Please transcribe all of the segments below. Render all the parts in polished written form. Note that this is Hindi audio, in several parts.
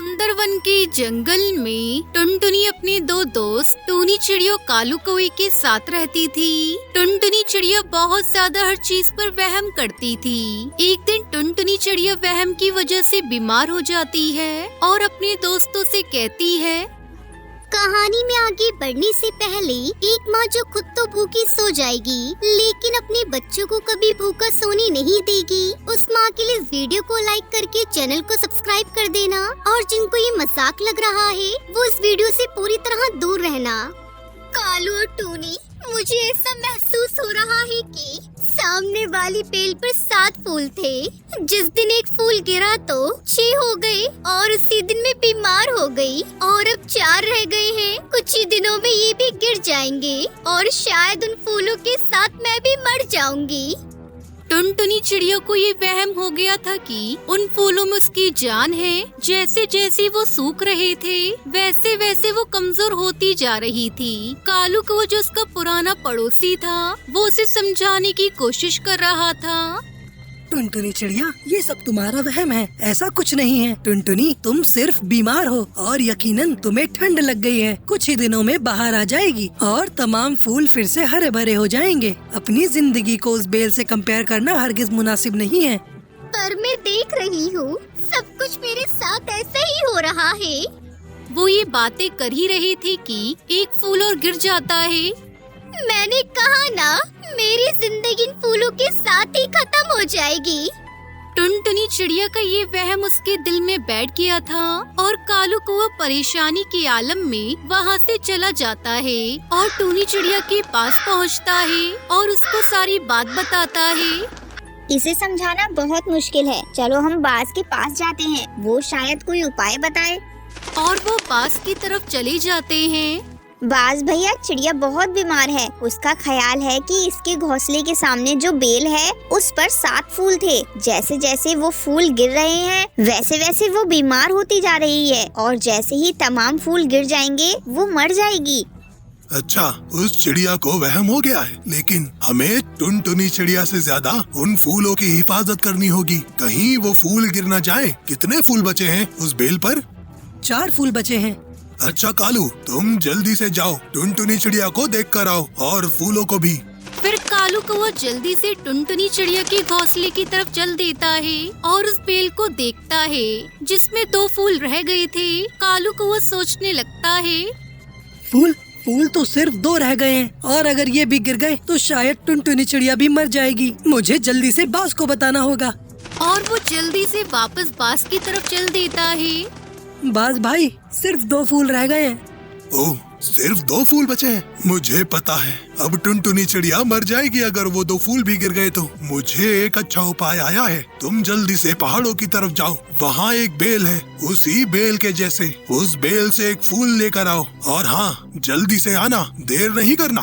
सुंदर वन के जंगल में टुनटुनी अपने दो दोस्त टूनी चिड़िया कालू कौवे के साथ रहती थी। टुनटुनी चिड़िया बहुत ज्यादा हर चीज पर वहम करती थी। एक दिन टुनटुनी चिड़िया वहम की वजह से बीमार हो जाती है और अपने दोस्तों से कहती है, कहानी में आगे बढ़ने से पहले एक माँ जो खुद तो भूखी सो जाएगी लेकिन अपने बच्चों को कभी भूखा सोने नहीं देगी, उस माँ के लिए इस वीडियो को लाइक करके चैनल को सब्सक्राइब कर देना और जिनको ये मजाक लग रहा है वो इस वीडियो से पूरी तरह दूर रहना। कालू और टूनी, मुझे ऐसा महसूस हो रहा है कि सामने वाली बेल पर 7 फूल थे। जिस दिन एक फूल गिरा तो 6 हो गए और उसी दिन मैं बीमार हो गई और अब 4 रह गए हैं। कुछ ही दिनों में ये भी गिर जाएंगे और शायद उन फूलों के साथ मैं भी मर जाऊंगी। टुनटुनी चिड़िया को ये वहम हो गया था कि उन फूलों में उसकी जान है। जैसे जैसे वो सूख रहे थे वैसे वैसे वो कमजोर होती जा रही थी। कालू को जो उसका पुराना पड़ोसी था वो उसे समझाने की कोशिश कर रहा था। टुनटुनी चिड़िया, ये सब तुम्हारा वहम है, ऐसा कुछ नहीं है। टुनटुनी, तुम सिर्फ बीमार हो और यकीनन तुम्हें ठंड लग गई है। कुछ ही दिनों में बाहर आ जाएगी और तमाम फूल फिर से हरे भरे हो जाएंगे। अपनी जिंदगी को उस बेल से कंपेयर करना हरगिज मुनासिब नहीं है। पर मैं देख रही हूँ सब कुछ मेरे साथ ऐसा ही हो रहा है। वो ये बातें कर ही रहे थे कि एक फूल और गिर जाता है। मैंने कहा ना, मेरी जिंदगी इन फूलों के साथ ही खत्म हो जाएगी। टुनटुनी चिड़िया का ये वहम उसके दिल में बैठ गया था और कालू कौवा परेशानी के आलम में वहाँ से चला जाता है और टूनी चिड़िया के पास पहुँचता है और उसको सारी बात बताता है। इसे समझाना बहुत मुश्किल है, चलो हम बाज के पास जाते हैं, वो शायद कोई उपाय बताए। और वो बाज की तरफ चले जाते हैं। बाज भैया, चिड़िया बहुत बीमार है। उसका ख्याल है कि इसके घोंसले के सामने जो बेल है उस पर 7 फूल थे। जैसे जैसे वो फूल गिर रहे हैं वैसे वैसे वो बीमार होती जा रही है और जैसे ही तमाम फूल गिर जाएंगे वो मर जाएगी। अच्छा, उस चिड़िया को वहम हो गया है, लेकिन हमें टुनटुनी चिड़िया से ज्यादा उन फूलों की हिफाजत करनी होगी। कहीं वो फूल गिर न जाए। कितने फूल बचे हैं उस बेल पर? 4 फूल बचे हैं। अच्छा कालू, तुम जल्दी से जाओ, टुनटुनी चिड़िया को देख कर आओ और फूलों को भी। फिर कालू कौवा जल्दी से टुनटुनी चिड़िया के घोंसले की तरफ चल देता है और उस बेल को देखता है जिसमें 2 फूल रह गए थे। कालू कौवा सोचने लगता है, फूल तो सिर्फ 2 रह गए हैं और अगर ये भी गिर गए तो शायद टुनटुनी चिड़िया भी मर जाएगी। मुझे जल्दी से बाज को बताना होगा। और वो जल्दी से वापस बाज की तरफ चल देता है। बाज भाई, सिर्फ 2 फूल रह गए हैं। ओह, सिर्फ 2 फूल बचे हैं। मुझे पता है अब टुनटुनी चिड़िया मर जाएगी अगर वो 2 फूल भी गिर गए तो। मुझे एक अच्छा उपाय आया है। तुम जल्दी से पहाड़ों की तरफ जाओ, वहाँ एक बेल है, उसी बेल के जैसे उस बेल से एक फूल लेकर आओ। और हाँ, जल्दी से आना, देर नहीं करना।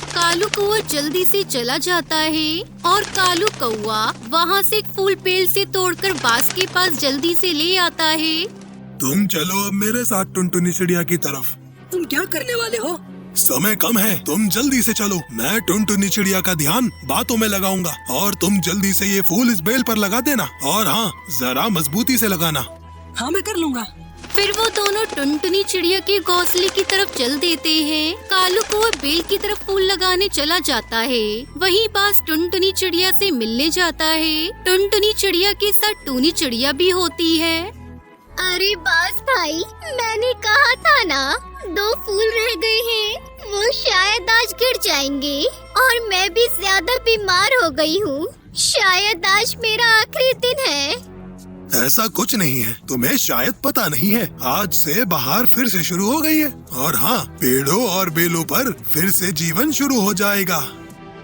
कालू कौवा जल्दी से चला जाता है और कालू कौवा वहाँ से एक फूल बेल से तोड़कर बाज के पास जल्दी से ले आता है। तुम चलो अब मेरे साथ टुनटुनी चिड़िया की तरफ। तुम क्या करने वाले हो? समय कम है, तुम जल्दी से चलो। मैं टुनटुनी चिड़िया का ध्यान बातों में लगाऊंगा और तुम जल्दी से ये फूल इस बेल पर लगा देना। और हाँ, जरा मजबूती से लगाना। हाँ, मैं कर लूँगा। फिर वो दोनों टुनटुनी चिड़िया के घोंसले की तरफ चल देते हैं। कालू कौवा बेल की तरफ फूल लगाने चला जाता है। वहीं बाज टुनटुनी चिड़िया से मिलने जाता है। टुनटुनी चिड़िया के साथ टूनी चिड़िया भी होती है। अरे बाज भाई, मैंने कहा था ना 2 फूल रह गए हैं, वो शायद आज गिर जाएंगे और मैं भी ज्यादा बीमार हो गई हूँ। शायद आज मेरा आखिरी दिन है। ऐसा कुछ नहीं है, तुम्हें शायद पता नहीं है, आज से बहार फिर से शुरू हो गई है और हाँ, पेड़ों और बेलों पर फिर से जीवन शुरू हो जाएगा।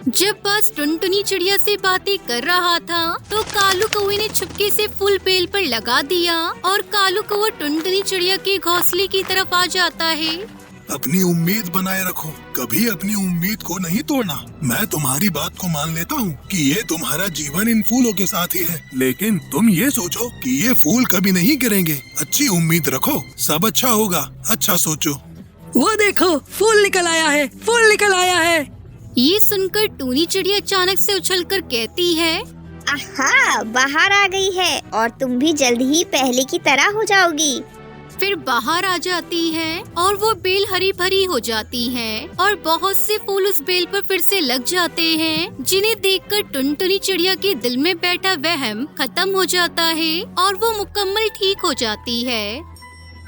जब बाज टुनटुनी चिड़िया से बातें कर रहा था तो कालू कौवे ने छुपके से फूल बेल पर लगा दिया और कालू कौवा टुनटुनी चिड़िया के घोंसले की तरफ आ जाता है। अपनी उम्मीद बनाए रखो, कभी अपनी उम्मीद को नहीं तोड़ना। मैं तुम्हारी बात को मान लेता हूँ कि ये तुम्हारा जीवन इन फूलों के साथ ही है, लेकिन तुम ये सोचो कि ये फूल कभी नहीं गिरेंगे। अच्छी उम्मीद रखो, सब अच्छा होगा। अच्छा सोचो। वो देखो, फूल निकल आया है, फूल निकल आया है। ये सुनकर टूनी चिड़िया अचानक से उछलकर कहती है, आहा, बाहर आ गई है और तुम भी जल्द ही पहले की तरह हो जाओगी। फिर बाहर आ जाती है और वो बेल हरी भरी हो जाती है और बहुत से फूल उस बेल पर फिर से लग जाते हैं, जिन्हें देखकर टुनटुनी चिड़िया के दिल में बैठा वहम खत्म हो जाता है और वो मुकम्मल ठीक हो जाती है।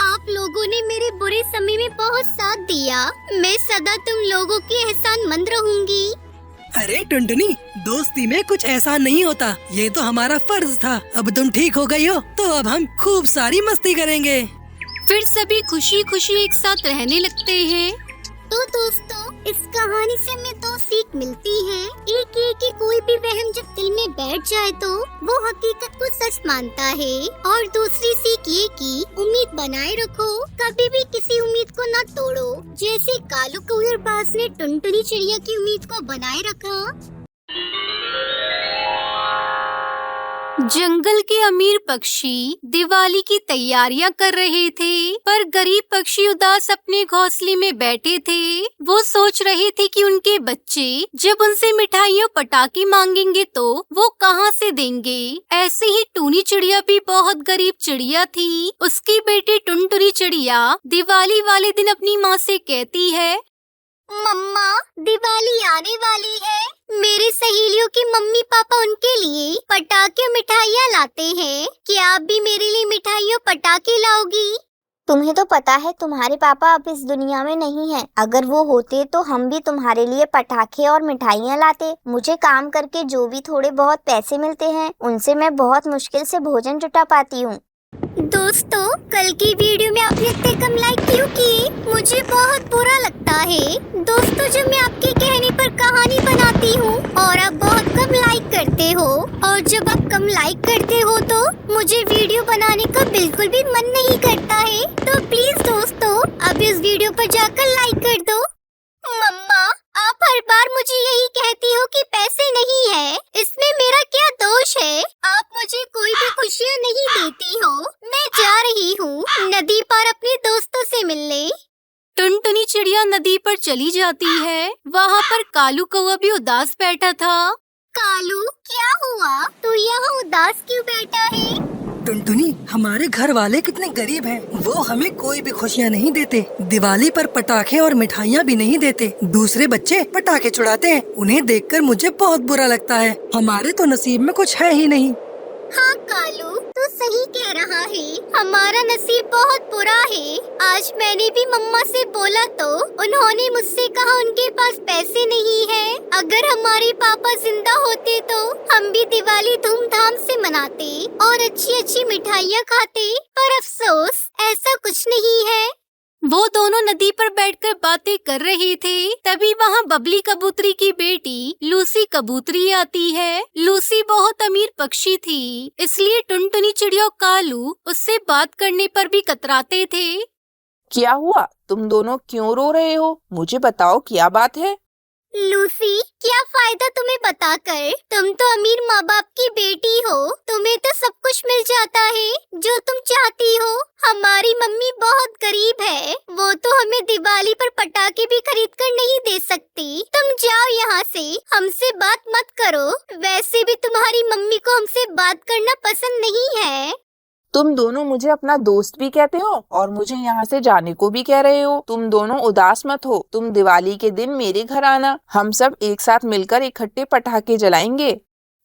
आप लोगों ने मेरे बुरे समय में बहुत साथ दिया। मैं सदा तुम लोगों की एहसानमंद रहूंगी। अरे टुनटुनी, दोस्ती में कुछ एहसान नहीं होता, ये तो हमारा फर्ज था। अब तुम ठीक हो गई हो तो अब हम खूब सारी मस्ती करेंगे। फिर सभी खुशी खुशी एक साथ रहने लगते हैं। तो दोस्तों, इस कहानी से हमें दो सीख मिलती है। एक ये कि कोई भी वहम जब दिल में बैठ जाए तो वो हकीकत को सच मानता है, और दूसरी सीख ये कि उम्मीद बनाए रखो, कभी भी किसी उम्मीद को न तोड़ो। जैसे कालू कौआ और बाज ने टुनटुनी चिड़िया की उम्मीद को बनाए रखा। जंगल के अमीर पक्षी दिवाली की तैयारियां कर रहे थे, पर गरीब पक्षी उदास अपने घोंसले में बैठे थे। वो सोच रहे थे कि उनके बच्चे जब उनसे मिठाइयों पटाखे मांगेंगे तो वो कहां से देंगे। ऐसे ही टूनी चिड़िया भी बहुत गरीब चिड़िया थी। उसकी बेटी टुनटुनी चिड़िया दिवाली वाले दिन अपनी माँ से कहती है, मम्मा, दिवाली आने वाली है। मेरी सहेलियों की मम्मी पापा उनके लिए पटाखे और मिठाइयाँ लाते हैं। क्या आप भी मेरे लिए मिठाई और पटाखे लाओगी? तुम्हें तो पता है तुम्हारे पापा अब इस दुनिया में नहीं है। अगर वो होते तो हम भी तुम्हारे लिए पटाखे और मिठाइयाँ लाते। मुझे काम करके जो भी थोड़े बहुत पैसे मिलते हैं उनसे मैं बहुत मुश्किल से भोजन जुटा पाती हूँ। दोस्तों, कल की वीडियो में आपने इतने कम लाइक क्यों किए? मुझे बहुत बुरा लगता है। दोस्तों, जब मैं आपके कहने पर कहानी बनाती हूँ और आप बहुत कम लाइक करते हो, और जब आप कम लाइक करते हो तो मुझे वीडियो बनाने का बिल्कुल भी मन नहीं करता है। तो प्लीज दोस्तों, अब इस वीडियो पर जाकर लाइक कर दो। मम्मा, आप हर बार मुझे यही कहती हो कि पैसे नहीं है। इसमें मेरा क्या दोष है? आप मुझे कोई भी खुशियाँ नहीं देती हो। मैं जा रही हूँ नदी पर अपने दोस्तों से मिलने। टुनटुनी चिड़िया नदी पर चली जाती है। वहाँ पर कालू कौआ भी उदास बैठा था। कालू, क्या हुआ? तू यहाँ उदास क्यों बैठा है? टुनटुनी, हमारे घर वाले कितने गरीब हैं। वो हमें कोई भी खुशियाँ नहीं देते। दिवाली पर पटाखे और मिठाइयाँ भी नहीं देते। दूसरे बच्चे पटाखे छुड़ाते हैं, उन्हें देखकर मुझे बहुत बुरा लगता है। हमारे तो नसीब में कुछ है ही नहीं। हाँ कालू, तू सही कह रहा है। हमारा नसीब बहुत बुरा है। आज मैंने भी मम्मा से बोला तो उन्होंने मुझसे कहा उनके पास पैसे नहीं है। अगर हमारे पापा जिंदा होते तो हम भी दिवाली धूमधाम से मनाते और अच्छी अच्छी मिठाइयाँ खाते, पर अफसोस ऐसा कुछ नहीं है। वो दोनों नदी पर बैठकर बातें कर रहे थे। तभी वहाँ बबली कबूतरी की बेटी लूसी कबूतरी आती है। लूसी बहुत अमीर पक्षी थी, इसलिए टुनटुनी चिड़िया और कालू उससे बात करने पर भी कतराते थे। क्या हुआ? तुम दोनों क्यों रो रहे हो? मुझे बताओ, क्या बात है? लूसी, क्या फायदा तुम्हें बताकर? तुम तो अमीर माँ बाप की बेटी हो। तुम्हें तो सब कुछ मिल जाता है जो तुम चाहती हो। हमारी मम्मी बहुत गरीब है। वो तो हमें दिवाली पर पटाखे भी खरीद कर नहीं दे सकती। तुम जाओ यहाँ से, हमसे बात मत करो। वैसे भी तुम्हारी मम्मी को हमसे बात करना पसंद नहीं है। तुम दोनों मुझे अपना दोस्त भी कहते हो और मुझे यहाँ से जाने को भी कह रहे हो। तुम दोनों उदास मत हो। तुम दिवाली के दिन मेरे घर आना, हम सब एक साथ मिलकर इकट्ठे पटाखे जलाएंगे।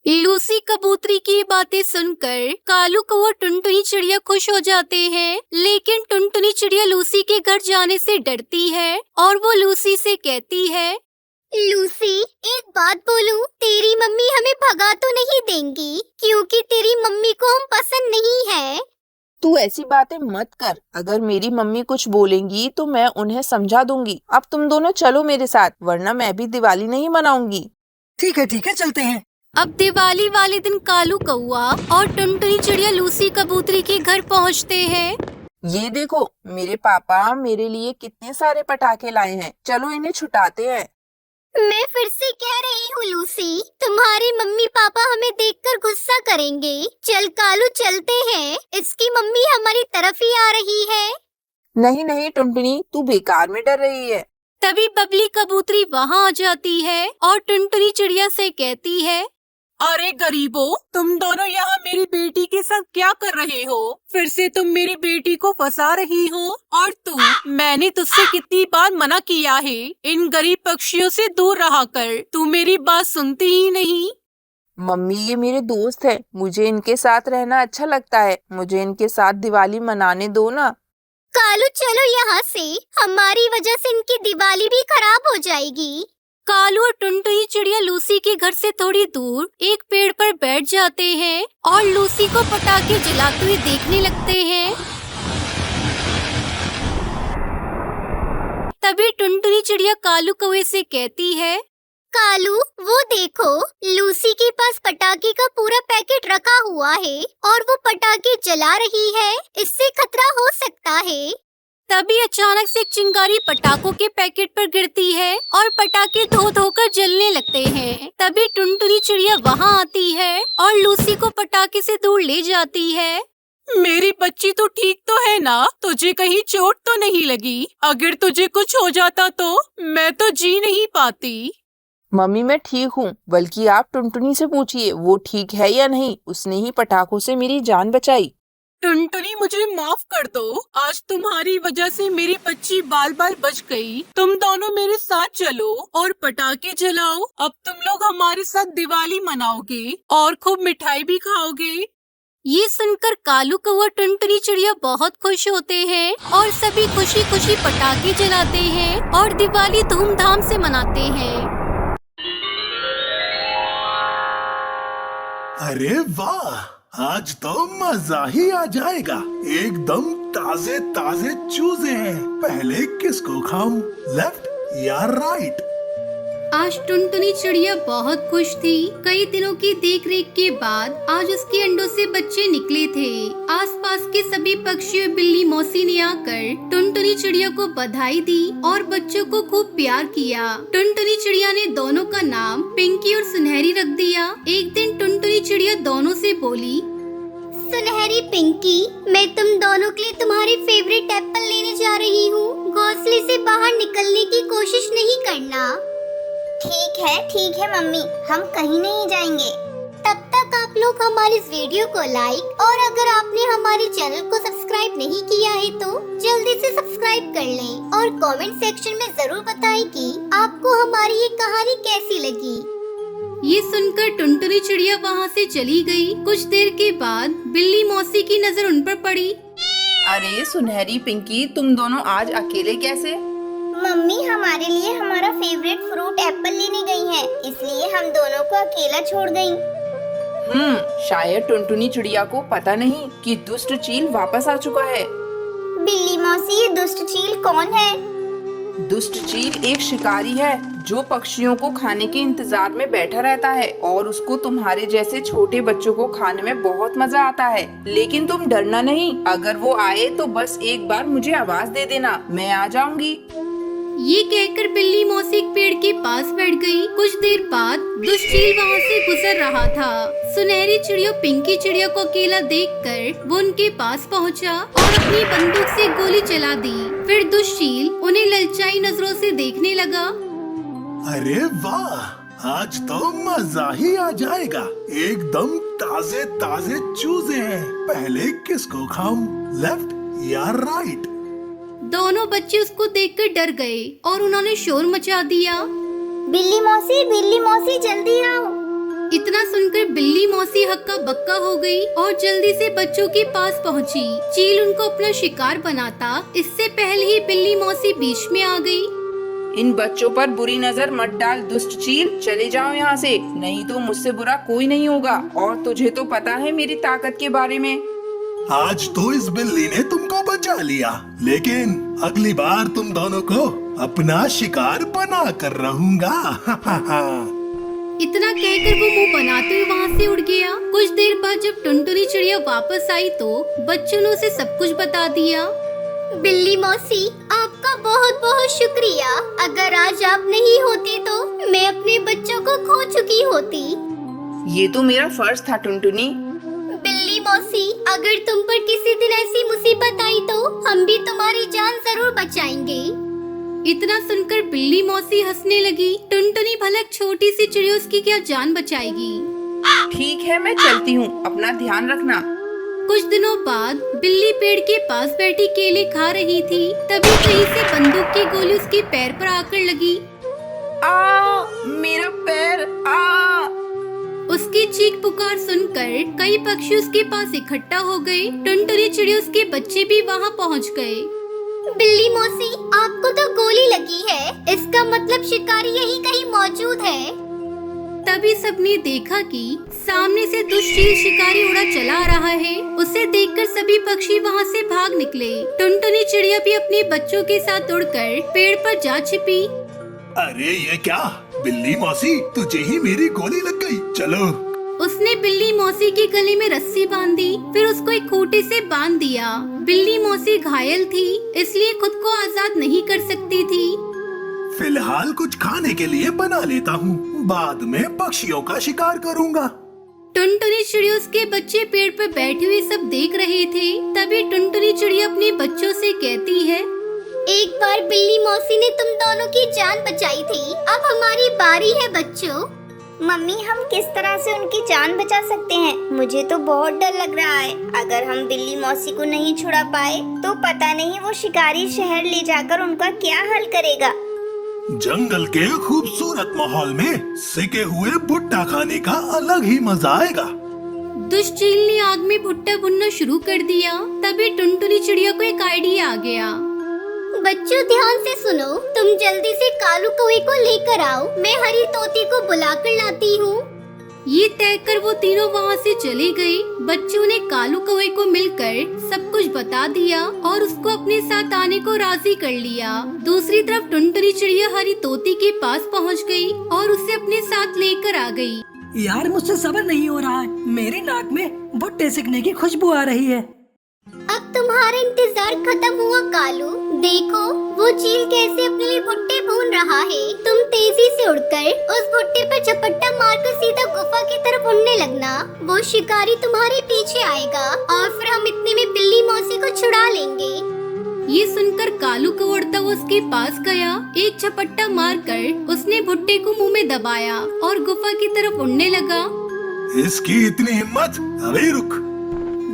लूसी कबूतरी की बातें सुनकर कालू कौआ टुनटुनी चिड़िया खुश हो जाते हैं, लेकिन टुनटुनी चिड़िया लूसी के घर जाने से डरती है और वो लूसी से कहती है, लूसी, एक बात बोलूं, तेरी मम्मी हमें भगा तो नहीं देंगी, क्योंकि तेरी मम्मी को हम पसंद नहीं है। तू ऐसी बातें मत कर। अगर मेरी मम्मी कुछ बोलेंगी तो मैं उन्हें समझा दूंगी। अब तुम दोनों चलो मेरे साथ, वरना मैं भी दिवाली नहीं मनाऊंगी। ठीक है, चलते हैं। अब दिवाली वाले दिन कालू कौआ और टुनटुनी चिड़िया लूसी कबूतरी के घर पहुंचते हैं। ये देखो, मेरे पापा मेरे लिए कितने सारे पटाखे लाए हैं। चलो इन्हें छुटाते हैं। मैं फिर से कह रही हूँ लूसी, तुम्हारे मम्मी पापा हमें देखकर गुस्सा करेंगे। चल कालू, चलते हैं। इसकी मम्मी हमारी तरफ ही आ रही है। नहीं नहीं टुनटुनी, तू बेकार में डर रही है। तभी बबली कबूतरी वहाँ आ जाती है और टुनटुनी चिड़िया से कहती है, अरे गरीबों, तुम दोनों यहाँ मेरी बेटी के साथ क्या कर रहे हो? फिर से तुम मेरी बेटी को फंसा रही हो। और तू, मैंने तुझसे कितनी बार मना किया है इन गरीब पक्षियों से दूर रहा कर, तू मेरी बात सुनती ही नहीं। मम्मी, ये मेरे दोस्त है, मुझे इनके साथ रहना अच्छा लगता है, मुझे इनके साथ दिवाली मनाने दो ना। कालू चलो यहाँ से, हमारी वजह से इनकी दिवाली भी खराब हो जाएगी। कालू और टुनटुनी चिड़िया लूसी के घर से थोड़ी दूर एक पेड़ पर बैठ जाते हैं और लूसी को पटाखे जलाते हुए देखने लगते हैं। तभी टुनटुनी चिड़िया कालू कौवे से कहती है, कालू वो देखो, लूसी के पास पटाखे का पूरा पैकेट रखा हुआ है और वो पटाखे जला रही है, इससे खतरा हो सकता है। तभी अचानक से एक चिंगारी पटाखों के पैकेट पर गिरती है और पटाखे धो धोकर जलने लगते हैं। तभी टुनटुनी चिड़िया वहाँ आती है और लूसी को पटाखे से दूर ले जाती है। मेरी बच्ची तो ठीक तो है ना? तुझे कहीं चोट तो नहीं लगी? अगर तुझे कुछ हो जाता तो मैं तो जी नहीं पाती। मम्मी, मैं ठीक हूँ, बल्कि आप टुनटुनी से पूछिए वो ठीक है या नहीं, उसने ही पटाखों से मेरी जान बचाई। टुनटुनी, मुझे माफ कर दो, आज तुम्हारी वजह से मेरी बच्ची बाल बाल बच गई। तुम दोनों मेरे साथ चलो और पटाखे जलाओ। अब तुम लोग हमारे साथ दिवाली मनाओगे और खूब मिठाई भी खाओगे। ये सुनकर कालू कौवा टुनटुनी चिड़िया बहुत खुश होते हैं और सभी खुशी खुशी पटाखे जलाते हैं और दिवाली धूमधाम से मनाते हैं। अरे वाह, आज तो मजा ही आ जाएगा। एकदम ताजे ताजे चूजे हैं। पहले किसको खाऊं, लेफ्ट या राइट? आज टुनटुनी चिड़िया बहुत खुश थी। कई दिनों की देखरेख के बाद आज उसके अंडों से बच्चे निकले थे। आसपास के सभी पक्षियों बिल्ली मौसी ने आकर टुनटुनी चिड़िया को बधाई दी और बच्चों को खूब प्यार किया। टुनटुनी चिड़िया ने दोनों का नाम पिंकी और सुनहरी रख दिया। एक दिन टुनटुनी चिड़िया दोनों से बोली, सुनहरी पिंकी, मैं तुम दोनों के लिए तुम्हारे फेवरेट एप्पल लेने जा रही हूँ। घोंसले से बाहर निकलने की कोशिश नहीं करना। ठीक है मम्मी, हम कहीं नहीं जाएंगे। तब तक आप लोग हमारे इस वीडियो को लाइक और अगर आपने हमारे चैनल को सब्सक्राइब नहीं किया है तो जल्दी से सब्सक्राइब कर लें और कमेंट सेक्शन में जरूर बताएं कि आपको हमारी ये कहानी कैसी लगी। ये सुनकर टुनटुनी चिड़िया वहाँ से चली गई। कुछ देर के बाद बिल्ली मौसी की नजर उन पर पड़ी। अरे सुनहरी, पिंकी, तुम दोनों आज अकेले कैसे? मम्मी हमारे लिए हमारा फेवरेट फ्रूट एप्पल लेने गई है, इसलिए हम दोनों को अकेला छोड़ गई। शायद टुनटुनी चिड़िया को पता नहीं कि दुष्ट चील वापस आ चुका है। बिल्ली मौसी, ये दुष्ट चील कौन है? दुष्ट चील एक शिकारी है जो पक्षियों को खाने के इंतजार में बैठा रहता है और उसको तुम्हारे जैसे छोटे बच्चों को खाने में बहुत मजा आता है। लेकिन तुम डरना नहीं, अगर वो आए तो बस एक बार मुझे आवाज दे देना, मैं आ जाऊंगी। ये कहकर बिल्ली मौसी एक पेड़ के पास बैठ गई। कुछ देर बाद दुष्ट चील वहाँ से गुजर रहा था। सुनहरी चिड़िया पिंकी चिड़िया को अकेला देखकर वो उनके पास पहुँचा और अपनी बंदूक से गोली चला दी। फिर दुष्ट चील उन्हें ललचाई नजरों से देखने लगा। अरे वाह, आज तो मजा ही आ जाएगा। एकदम ताजे ताजे चूजे हैं। पहले किसको खाऊं, लेफ्ट या राइट? दोनों बच्चे उसको देखकर डर गए और उन्होंने शोर मचा दिया। बिल्ली मौसी जल्दी आओ। इतना सुनकर बिल्ली मौसी हक्का बक्का हो गई और जल्दी से बच्चों के पास पहुंची। चील उनको अपना शिकार बनाता, इससे पहले ही बिल्ली मौसी बीच में आ गई। इन बच्चों पर बुरी नजर मत डाल दुष्ट चील, चले जाओ यहाँ से, नहीं तो मुझसे बुरा कोई नहीं होगा। और तुझे तो पता है मेरी ताकत के बारे में। आज तो इस बिल्ली ने तुमको बचा लिया, लेकिन अगली बार तुम दोनों को अपना शिकार बना कर रहूंगा। इतना कहकर वो मुंह बनाते हुए वहाँ से उड़ गया। कुछ देर बाद जब टुनटुनी चिड़िया वापस आई तो बच्चों ने उसे सब कुछ बता दिया। बिल्ली मौसी, आपका बहुत बहुत शुक्रिया। अगर आज आप नहीं होती तो मैं अपने बच्चों को खो चुकी होती। ये तो मेरा फर्ज था टुनटुनी। बिल्ली मौसी, अगर तुम पर किसी दिन ऐसी मुसीबत आई तो हम भी तुम्हारी जान जरूर बचाएंगे। इतना सुनकर बिल्ली मौसी हंसने लगी। टुनटुनी भला छोटी सी चिड़िया उसकी क्या जान बचाएगी। ठीक है, मैं चलती हूँ, अपना ध्यान रखना। कुछ दिनों बाद बिल्ली पेड़ के पास बैठी केले खा रही थी। तभी कहीं से बंदूक की गोली उसके पैर पर आकर लगी। मेरा पैर, आ! उसकी चीख पुकार सुनकर कई पक्षी उसके पास इकट्ठा हो गए। टुनटुनी चिड़िया उसके बच्चे भी वहाँ पहुँच गए। बिल्ली मौसी, आपको तो गोली लगी है, इसका मतलब शिकारी यहीं कहीं मौजूद है। तभी सबने देखा कि सामने से दुष्टील शिकारी उड़ा चला आ रहा है। उसे देखकर सभी पक्षी वहाँ से भाग निकले। टुनटुनी चिड़िया भी अपने बच्चों के साथ उड़कर पेड़ पर जा छिपी। अरे ये क्या, बिल्ली मौसी, तुझे ही मेरी गोली लग गई। चलो। उसने बिल्ली मौसी के गले में रस्सी बांधी, फिर उसको एक खूंटे से बांध दिया। बिल्ली मौसी घायल थी, इसलिए खुद को आजाद नहीं कर सकती थी। फिलहाल कुछ खाने के लिए बना लेता हूँ, बाद में पक्षियों का शिकार करूँगा। टुनटुनी चिड़िया उसके बच्चे पेड़ पर बैठे हुए सब देख रहे थे। तभी टुनटुनी चिड़िया अपने बच्चों से कहती है, एक बार बिल्ली मौसी ने तुम दोनों की जान बचाई थी, अब हमारी बारी है बच्चों। मम्मी, हम किस तरह से उनकी जान बचा सकते हैं? मुझे तो बहुत डर लग रहा है। अगर हम बिल्ली मौसी को नहीं छुड़ा पाए तो पता नहीं वो शिकारी शहर ले जाकर उनका क्या हल करेगा। जंगल के खूबसूरत माहौल में सिके हुए भुट्टा खाने का अलग ही मजा आएगा। दुष्टील ने आग में भुट्टा भुनना शुरू कर दिया। तभी टुनटुनी चिड़िया को एक आइडिया आ गया। बच्चों ध्यान से सुनो, तुम जल्दी से कालू कौवे को लेकर आओ, मैं हरी तोती को बुलाकर लाती हूँ। ये तय कर वो तीनों वहाँ से चले गए। बच्चों ने कालू कौवे को मिलकर सब कुछ बता दिया और उसको अपने साथ आने को राजी कर लिया। दूसरी तरफ टुनटुनी चिड़िया हरी तोती के पास पहुँच गई और उसे अपने साथ लेकर आ गई। यार मुझसे सब्र नहीं हो रहा है, मेरी नाक में भुट्टे सिकने की खुशबू आ रही है। अब तुम्हारा इंतजार खत्म हुआ कालू, देखो वो चील कैसे अपने लिए भुट्टे भून रहा है। तुम तेजी से उड़कर उस भुट्टे पर झपट्टा मारकर सीधा गुफा की तरफ उड़ने लगना। वो शिकारी तुम्हारे पीछे आएगा और फिर हम इतने में बिल्ली मौसी को छुड़ा लेंगे। ये सुनकर कालू कौड़ा उसके पास गया। एक झपट्टा मारकर उसने भुट्टे को मुंह में दबाया और गुफा की तरफ उड़ने लगा। इसकी इतनी हिम्मत, अभी रुक।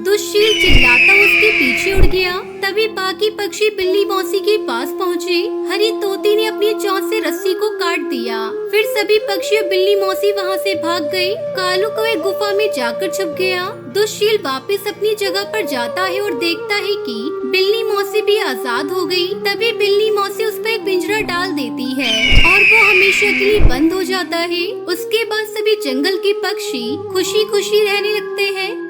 दुष्शील चिल्लाता उसके पीछे उड़ गया। तभी बाकी पक्षी बिल्ली मौसी के पास पहुँचे। हरी तोती ने अपनी चोंच से रस्सी को काट दिया। फिर सभी पक्षी और बिल्ली मौसी वहाँ से भाग गए। कालू कौवा गुफा में जाकर छुप गया। दुष्शील वापस अपनी जगह पर जाता है और देखता है कि बिल्ली मौसी भी आजाद हो गई। तभी बिल्ली मौसी उस पर एक पिंजरा डाल देती है और वो हमेशा के लिए बंद हो जाता है। उसके बाद सभी जंगल के पक्षी खुशी खुशी रहने लगते हैं।